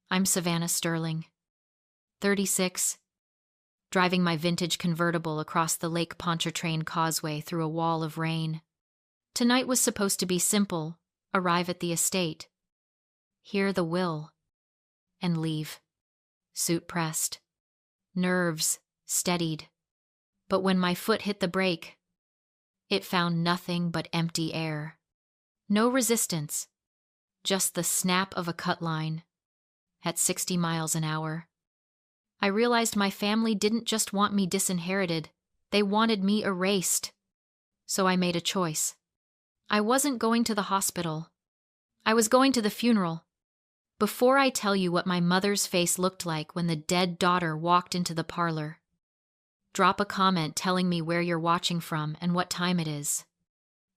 I'm Savannah Sterling, 36, driving my vintage convertible across the Lake Pontchartrain Causeway through a wall of rain. Tonight was supposed to be simple: arrive at the estate, hear the will, and leave. Suit pressed, nerves steadied. But when my foot hit the brake, it found nothing but empty air. No resistance, just the snap of a cut line. At 60 miles an hour, I realized my family didn't just want me disinherited, they wanted me erased. So I made a choice. I wasn't going to the hospital. I was going to the funeral. Before I tell you what my mother's face looked like when the dead daughter walked into the parlor, drop a comment telling me where you're watching from and what time it is.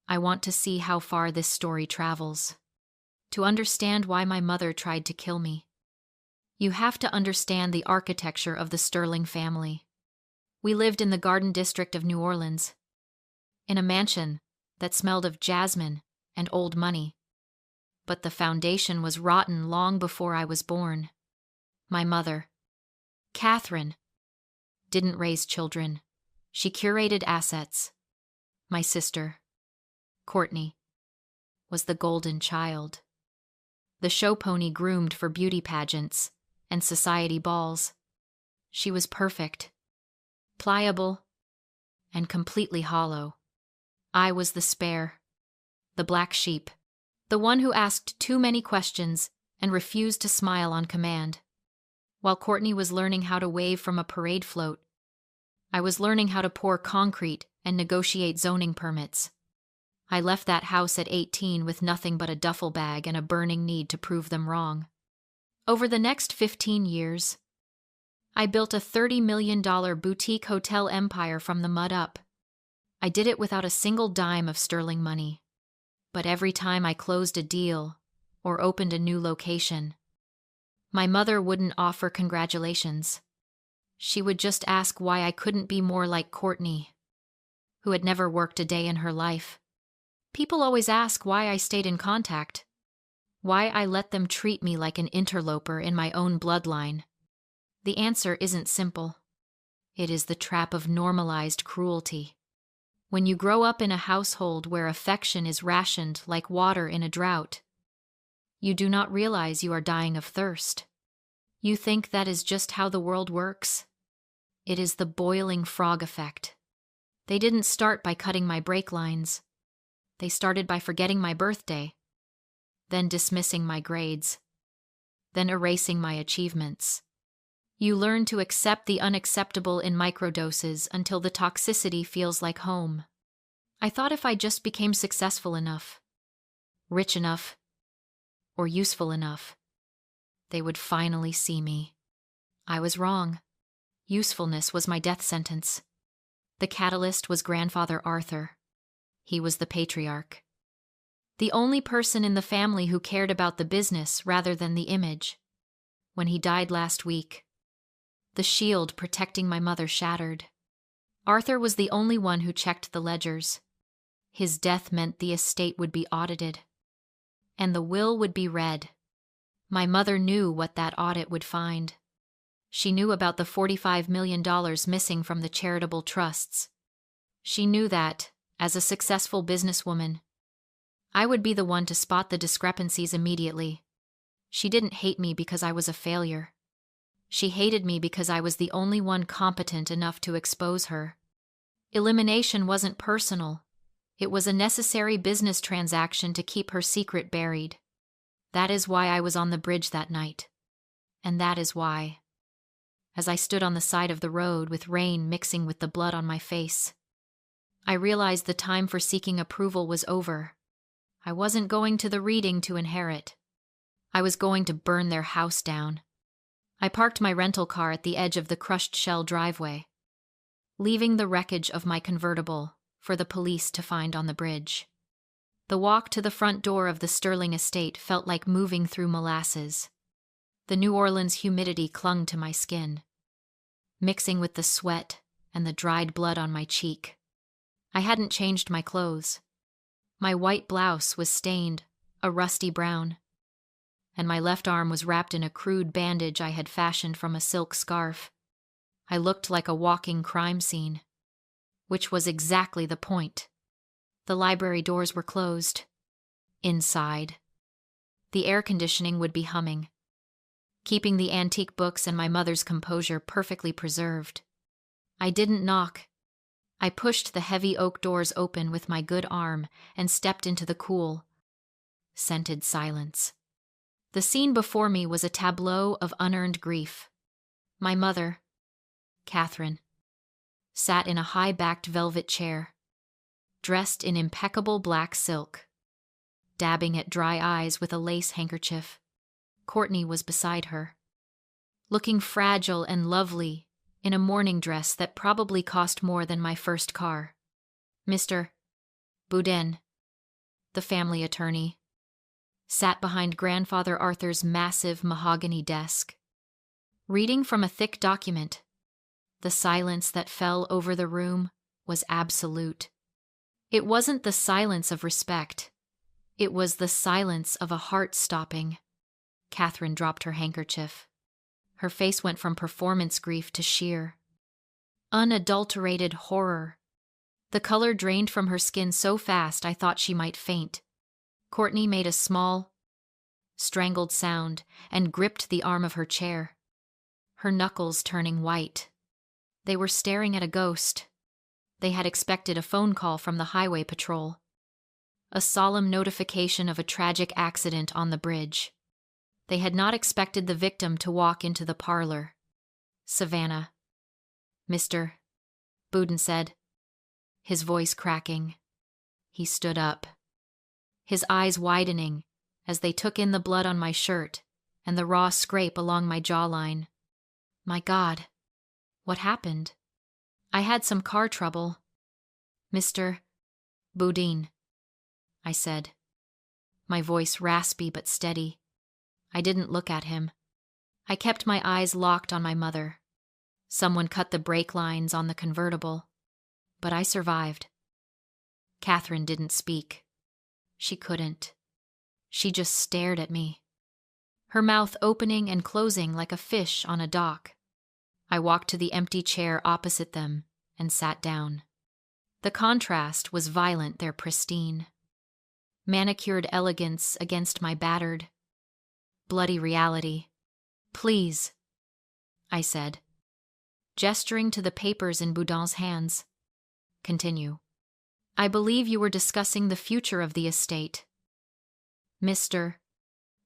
I want to see how far this story travels, to understand why my mother tried to kill me. You have to understand the architecture of the Sterling family. We lived in the Garden District of New Orleans, in a mansion that smelled of jasmine and old money. But the foundation was rotten long before I was born. My mother, Catherine, didn't raise children. She curated assets. My sister, Courtney, was the golden child. The show pony groomed for beauty pageants and society balls. She was perfect, pliable, and completely hollow. I was the spare, the black sheep, the one who asked too many questions and refused to smile on command. While Courtney was learning how to wave from a parade float, I was learning how to pour concrete and negotiate zoning permits. I left that house at 18 with nothing but a duffel bag and a burning need to prove them wrong. Over the next 15 years, I built a $30 million boutique hotel empire from the mud up. I did it without a single dime of Sterling money. But every time I closed a deal or opened a new location, my mother wouldn't offer congratulations. She would just ask why I couldn't be more like Courtney, who had never worked a day in her life. People always ask why I stayed in contact, why I let them treat me like an interloper in my own bloodline. The answer isn't simple. It is the trap of normalized cruelty. When you grow up in a household where affection is rationed like water in a drought, you do not realize you are dying of thirst. You think that is just how the world works. It is the boiling frog effect. They didn't start by cutting my brake lines. They started by forgetting my birthday, then dismissing my grades, then erasing my achievements. You learn to accept the unacceptable in microdoses until the toxicity feels like home. I thought if I just became successful enough, rich enough, or useful enough, they would finally see me. I was wrong. Usefulness was my death sentence. The catalyst was grandfather Arthur. He was the patriarch, the only person in the family who cared about the business rather than the image. When he died last week, the shield protecting my mother shattered. Arthur was the only one who checked the ledgers. His death meant the estate would be audited, and the will would be read. My mother knew what that audit would find. She knew about the $45 million missing from the charitable trusts. She knew that, as a successful businesswoman, I would be the one to spot the discrepancies immediately. She didn't hate me because I was a failure. She hated me because I was the only one competent enough to expose her. Elimination wasn't personal. It was a necessary business transaction to keep her secret buried. That is why I was on the bridge that night. And that is why, as I stood on the side of the road with rain mixing with the blood on my face, I realized the time for seeking approval was over. I wasn't going to the reading to inherit. I was going to burn their house down. I parked my rental car at the edge of the crushed shell driveway, leaving the wreckage of my convertible for the police to find on the bridge. The walk to the front door of the Sterling estate felt like moving through molasses. The New Orleans humidity clung to my skin, mixing with the sweat and the dried blood on my cheek. I hadn't changed my clothes. My white blouse was stained a rusty brown. and my left arm was wrapped in a crude bandage I had fashioned from a silk scarf. I looked like a walking crime scene, which was exactly the point. The library doors were closed. Inside, the air conditioning would be humming, keeping the antique books and my mother's composure perfectly preserved. I didn't knock. I pushed the heavy oak doors open with my good arm and stepped into the cool, scented silence. The scene before me was a tableau of unearned grief. My mother, Catherine, sat in a high-backed velvet chair, dressed in impeccable black silk, dabbing at dry eyes with a lace handkerchief. Courtney was beside her, looking fragile and lovely in a mourning dress that probably cost more than my first car. Mr. Boudin, the family attorney, sat behind Grandfather Arthur's massive mahogany desk, reading from a thick document. The silence that fell over the room was absolute. It wasn't the silence of respect. It was the silence of a heart stopping. Catherine dropped her handkerchief. Her face went from performance grief to sheer, unadulterated horror. The color drained from her skin so fast I thought she might faint. Courtney made a small, strangled sound and gripped the arm of her chair, her knuckles turning white. They were staring at a ghost. They had expected a phone call from the highway patrol, a solemn notification of a tragic accident on the bridge. They had not expected the victim to walk into the parlor. Savannah, Mr. Boudin said, his voice cracking. He stood up, his eyes widening as they took in the blood on my shirt and the raw scrape along my jawline. My God, what happened? I had some car trouble. Mr. Boudin, I said, my voice raspy but steady. I didn't look at him. I kept my eyes locked on my mother. Someone cut the brake lines on the convertible, but I survived. Catherine didn't speak. She couldn't. She just stared at me, her mouth opening and closing like a fish on a dock. I walked to the empty chair opposite them and sat down. The contrast was violent, their pristine, manicured elegance against my battered, bloody reality. Please, I said, gesturing to the papers in Boudin's hands. Continue. I believe you were discussing the future of the estate. Mr.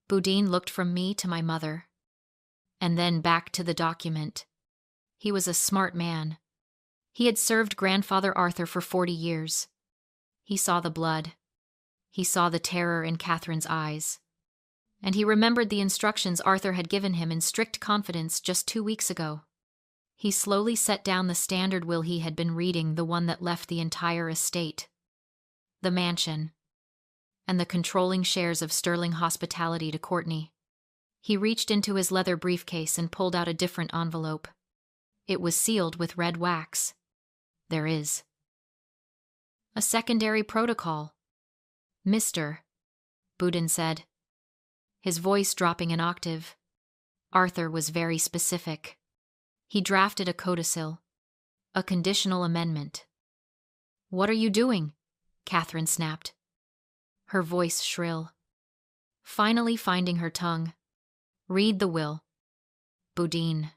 Boudin looked from me to my mother, and then back to the document. He was a smart man. He had served Grandfather Arthur for 40 years. He saw the blood. He saw the terror in Catherine's eyes. And he remembered the instructions Arthur had given him in strict confidence just 2 weeks ago. He slowly set down the standard will he had been reading, the one that left the entire estate, the mansion, and the controlling shares of Sterling Hospitality to Courtney. He reached into his leather briefcase and pulled out a different envelope. It was sealed with red wax. There is a secondary protocol, Mr. Boudin said, his voice dropping an octave. Arthur was very specific. He drafted a codicil, a conditional amendment. What are you doing? Catherine snapped, her voice shrill. Finally finding her tongue. Read the will. Boudin,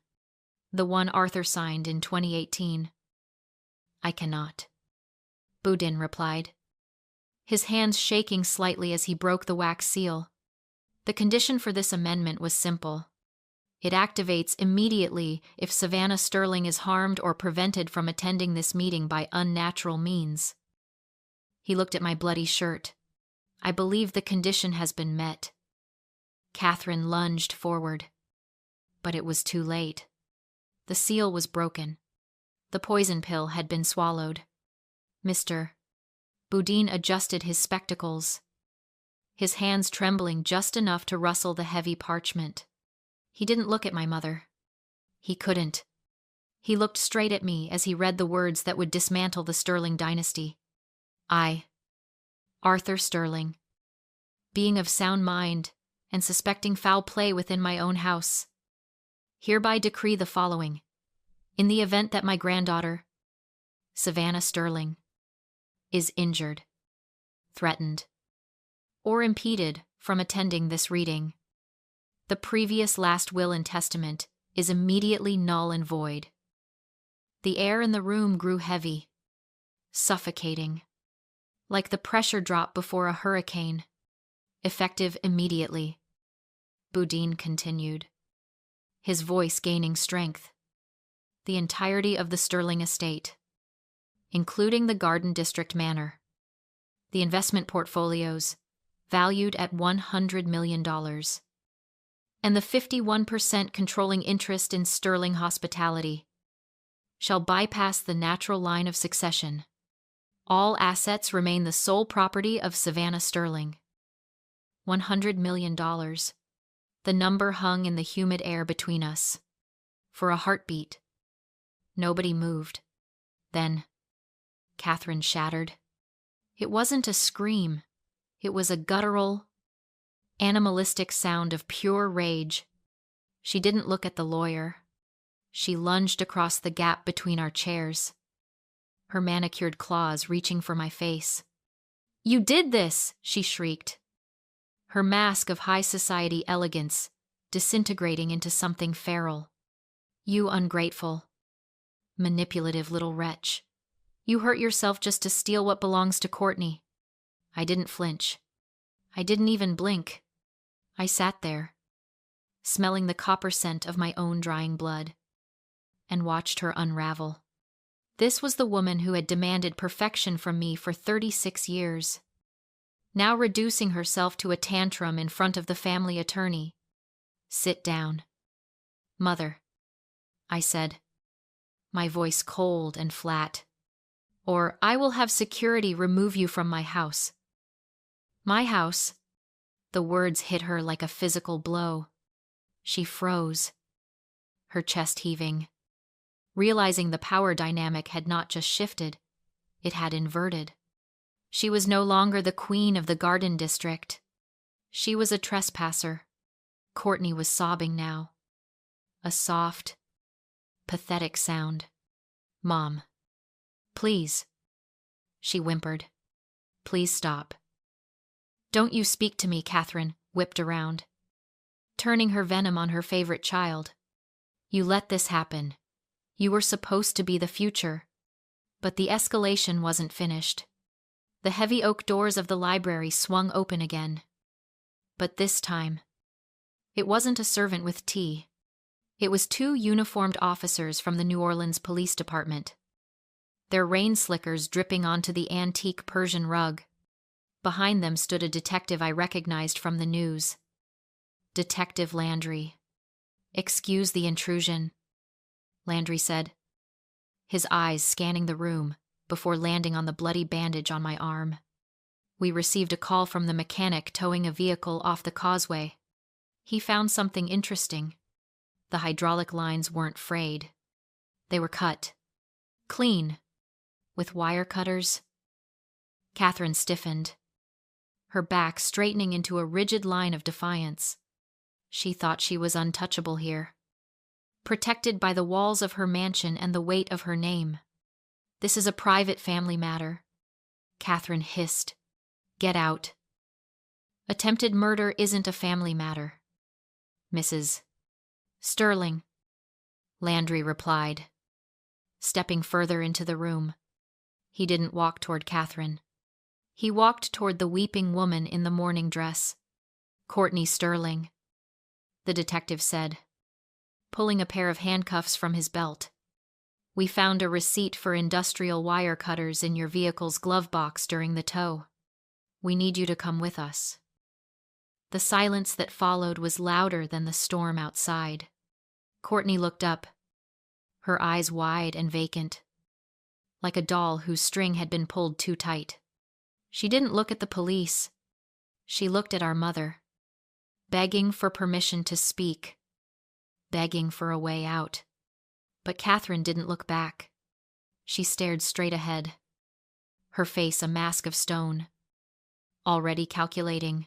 the one Arthur signed in 2018. I cannot, Boudin replied, his hands shaking slightly as he broke the wax seal. The condition for this amendment was simple. It activates immediately if Savannah Sterling is harmed or prevented from attending this meeting by unnatural means. He looked at my bloody shirt. I believe the condition has been met. Catherine lunged forward, but it was too late. The seal was broken. The poison pill had been swallowed. Mr. Boudin adjusted his spectacles, his hands trembling just enough to rustle the heavy parchment. He didn't look at my mother. He couldn't. He looked straight at me as he read the words that would dismantle the Sterling dynasty. I, Arthur Sterling, being of sound mind and suspecting foul play within my own house. Hereby decree the following. In the event that my granddaughter, Savannah Sterling, is injured, threatened, or impeded from attending this reading, the previous last will and testament is immediately null and void. The air in the room grew heavy, suffocating, like the pressure drop before a hurricane, effective immediately. Boudin continued, his voice gaining strength. The entirety of the Sterling estate, including the Garden District Manor, the investment portfolios, valued at $100 million, and the 51% controlling interest in Sterling Hospitality, shall bypass the natural line of succession. All assets remain the sole property of Savannah Sterling. $100 million. The number hung in the humid air between us. For a heartbeat. Nobody moved. Then, Catherine shattered. It wasn't a scream. It was a guttural, animalistic sound of pure rage. She didn't look at the lawyer. She lunged across the gap between our chairs, her manicured claws reaching for my face. "You did this!" she shrieked, her mask of high society elegance disintegrating into something feral. "You ungrateful, manipulative little wretch. You hurt yourself just to steal what belongs to Courtney." I didn't flinch. I didn't even blink. I sat there, smelling the copper scent of my own drying blood, and watched her unravel. This was the woman who had demanded perfection from me for 36 years, now reducing herself to a tantrum in front of the family attorney. "Sit down." "Mother," I said, my voice cold and flat, "or I will have security remove you from my house." "My house?" The words hit her like a physical blow. She froze, her chest heaving, realizing the power dynamic had not just shifted, it had inverted. She was no longer the queen of the Garden District. She was a trespasser. Courtney was sobbing now. A soft, pathetic sound. "Mom, please," she whimpered. "Please stop." "Don't you speak to me," Catherine whipped around, turning her venom on her favorite child. "You let this happen. You were supposed to be the future." But the escalation wasn't finished. The heavy oak doors of the library swung open again. But this time, it wasn't a servant with tea. It was 2 uniformed officers from the New Orleans Police Department, their rain slickers dripping onto the antique Persian rug. Behind them stood a detective I recognized from the news. Detective Landry. "Excuse the intrusion," Landry said, his eyes scanning the room before landing on the bloody bandage on my arm. "We received a call from the mechanic towing a vehicle off the causeway. He found something interesting. The hydraulic lines weren't frayed. They were cut. Clean. With wire cutters." Catherine stiffened, her back straightening into a rigid line of defiance. She thought she was untouchable here, protected by the walls of her mansion and the weight of her name. "This is a private family matter," Catherine hissed. "Get out." "Attempted murder isn't a family matter, Mrs. Sterling," Landry replied, stepping further into the room. He didn't walk toward Catherine. He walked toward the weeping woman in the mourning dress. "Courtney Sterling," the detective said, pulling a pair of handcuffs from his belt. "We found a receipt for industrial wire cutters in your vehicle's glove box during the tow. We need you to come with us." The silence that followed was louder than the storm outside. Courtney looked up, her eyes wide and vacant, like a doll whose string had been pulled too tight. She didn't look at the police. She looked at our mother, begging for permission to speak, begging for a way out. But Catherine didn't look back. She stared straight ahead, her face a mask of stone, already calculating,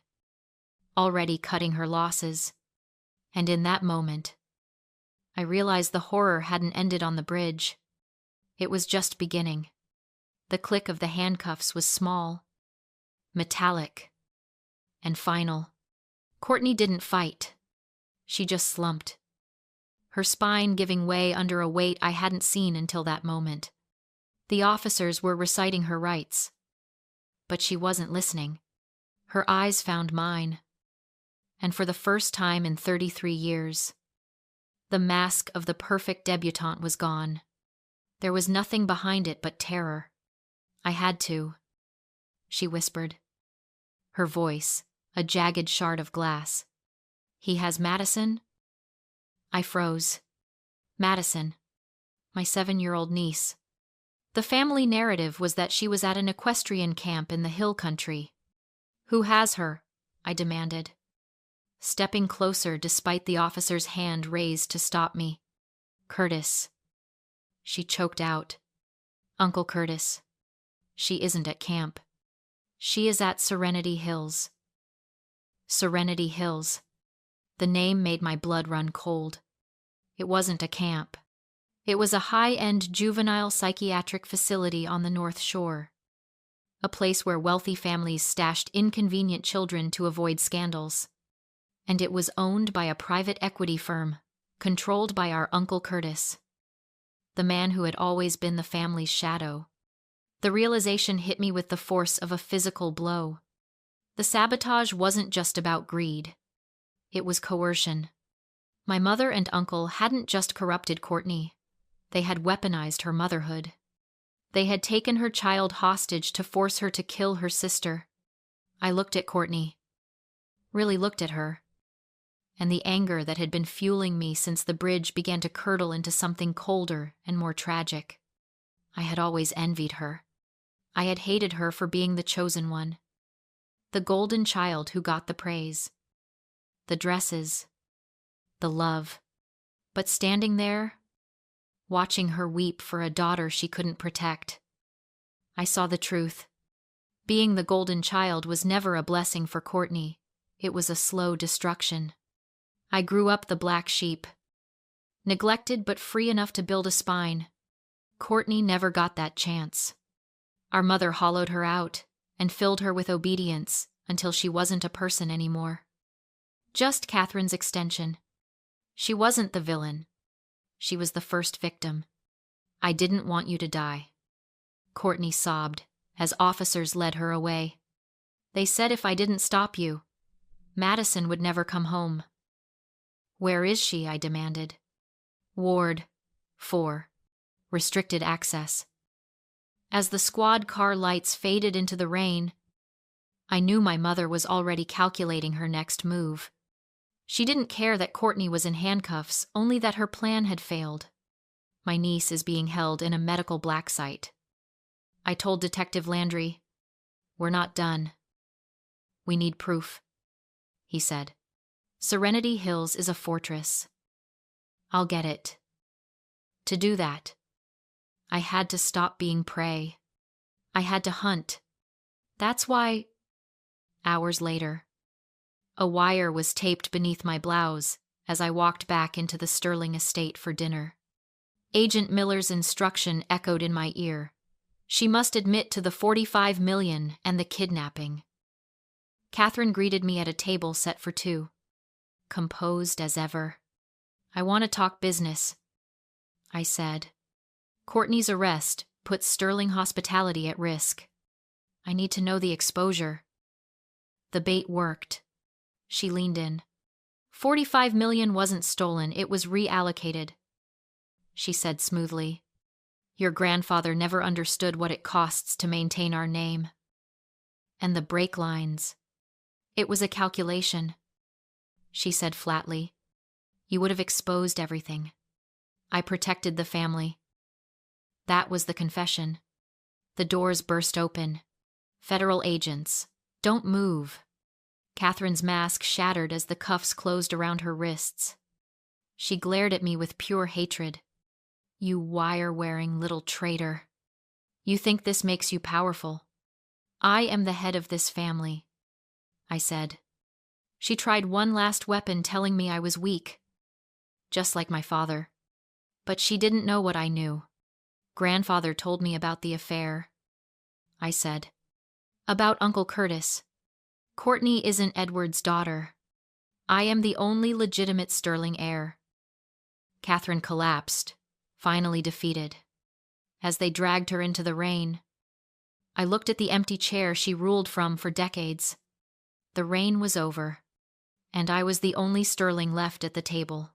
already cutting her losses. And in that moment, I realized the horror hadn't ended on the bridge. It was just beginning. The click of the handcuffs was small, metallic, and final. Courtney didn't fight. She just slumped, her spine giving way under a weight I hadn't seen until that moment. The officers were reciting her rights, but she wasn't listening. Her eyes found mine, and for the first time in 33 years, the mask of the perfect debutante was gone. There was nothing behind it but terror. I had to, she whispered, her voice a jagged shard of glass. He has Madison? I froze. Madison, my 7-year-old niece. The family narrative was that she was at an equestrian camp in the hill country. Who has her? I demanded, stepping closer despite the officer's hand raised to stop me. Curtis. She choked out. Uncle Curtis. She isn't at camp. She is at Serenity Hills. Serenity Hills. The name made my blood run cold. It wasn't a camp. It was a high-end juvenile psychiatric facility on the North Shore. A place where wealthy families stashed inconvenient children to avoid scandals. And it was owned by a private equity firm, controlled by our Uncle Curtis, the man who had always been the family's shadow. The realization hit me with the force of a physical blow. The sabotage wasn't just about greed. It was coercion. My mother and uncle hadn't just corrupted Courtney. They had weaponized her motherhood. They had taken her child hostage to force her to kill her sister. I looked at Courtney. Really looked at her. And the anger that had been fueling me since the bridge began to curdle into something colder and more tragic. I had always envied her. I had hated her for being the chosen one. The golden child who got the praise. The dresses. The love. But standing there, watching her weep for a daughter she couldn't protect, I saw the truth. Being the golden child was never a blessing for Courtney. It was a slow destruction. I grew up the black sheep. Neglected but free enough to build a spine. Courtney never got that chance. Our mother hollowed her out and filled her with obedience until she wasn't a person anymore. Just Catherine's extension. She wasn't the villain. She was the first victim. I didn't want you to die. Courtney sobbed as officers led her away. They said if I didn't stop you, Madison would never come home. Where is she? I demanded. Ward 4. Restricted access. As the squad car lights faded into the rain, I knew my mother was already calculating her next move. She didn't care that Courtney was in handcuffs, only that her plan had failed. My niece is being held in a medical black site. I told Detective Landry, "We're not done. We need proof," he said. "Serenity Hills is a fortress. I'll get it." To do that, I had to stop being prey. I had to hunt. That's why, hours later, a wire was taped beneath my blouse as I walked back into the Sterling estate for dinner. Agent Miller's instruction echoed in my ear. She must admit to the 45 million and the kidnapping. Catherine greeted me at a table set for 2. Composed as ever. "I want to talk business," I said. "Courtney's arrest puts Sterling Hospitality at risk. I need to know the exposure." The bait worked. She leaned in. 45 million wasn't stolen, it was reallocated, she said smoothly. "Your grandfather never understood what it costs to maintain our name. And the brake lines. It was a calculation," she said flatly. "You would have exposed everything. I protected the family." That was the confession. The doors burst open. Federal agents. "Don't move." Catherine's mask shattered as the cuffs closed around her wrists. She glared at me with pure hatred. "You wire-wearing little traitor. You think this makes you powerful. I am the head of this family," I said. She tried one last weapon, telling me I was weak, just like my father. But she didn't know what I knew. Grandfather told me about the affair, I said. About Uncle Curtis. Courtney isn't Edward's daughter. I am the only legitimate Sterling heir. Catherine collapsed, finally defeated. As they dragged her into the rain, I looked at the empty chair she ruled from for decades. The reign was over, and I was the only Sterling left at the table.